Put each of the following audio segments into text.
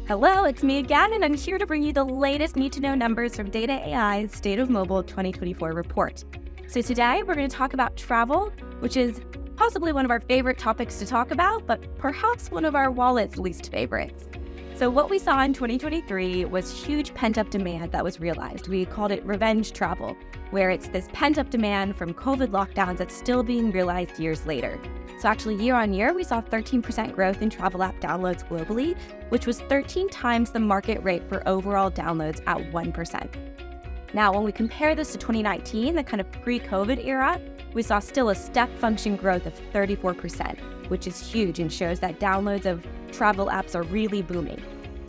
Hello, it's me again, and I'm here to bring you the latest need-to-know numbers from Data.ai's State of Mobile 2024 report. So today, we're going to talk about travel, which is possibly one of our favorite topics to talk about, but perhaps one of our wallet's least favorites. So what we saw in 2023 was huge pent-up demand that was realized. We called it revenge travel, where it's this pent-up demand from COVID lockdowns that's still being realized years later. So actually, year on year, we saw 13% growth in travel app downloads globally, which was 13 times the market rate for overall downloads at 1%. Now, when we compare this to 2019, the kind of pre-COVID era, we saw still a step function growth of 34%, which is huge and shows that downloads of travel apps are really booming.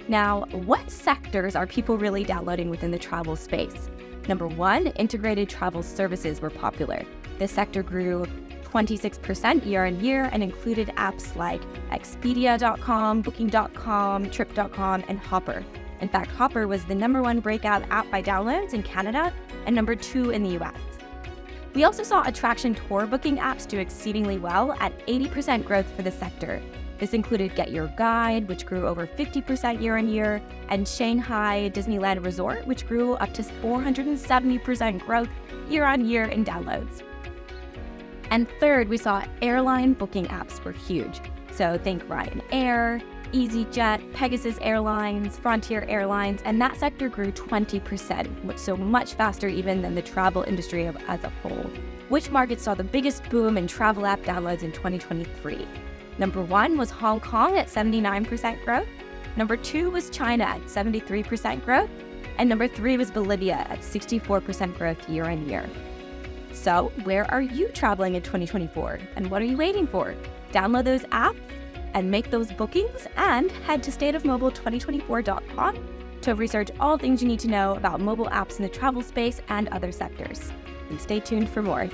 Now, what sectors are people really downloading within the travel space? Number one, integrated travel services were popular. This sector grew 26% year on year and included apps like Expedia.com, Booking.com, Trip.com, and Hopper. In fact, Hopper was the number one breakout app by downloads in Canada and number 2 in the US. We also saw attraction tour booking apps do exceedingly well at 80% growth for the sector. This included Get Your Guide, which grew over 50% year on year, and Shangai Disneyland Resort, which grew up to 470% growth year on year in downloads. And third, we saw airline booking apps were huge. So think Ryanair, EasyJet, Pegasus Airlines, Frontier Airlines, and that sector grew 20%, so much faster even than the travel industry as a whole. Which market saw the biggest boom in travel app downloads in 2023? Number 1 was Hong Kong at 79% growth. Number 2 was China at 73% growth. And number 3 was Bolivia at 64% growth year on year. So where are you traveling in 2024? And what are you waiting for? Download those apps and make those bookings, and head to stateofmobile2024.com to research all things you need to know about mobile apps in the travel space and other sectors. And stay tuned for more.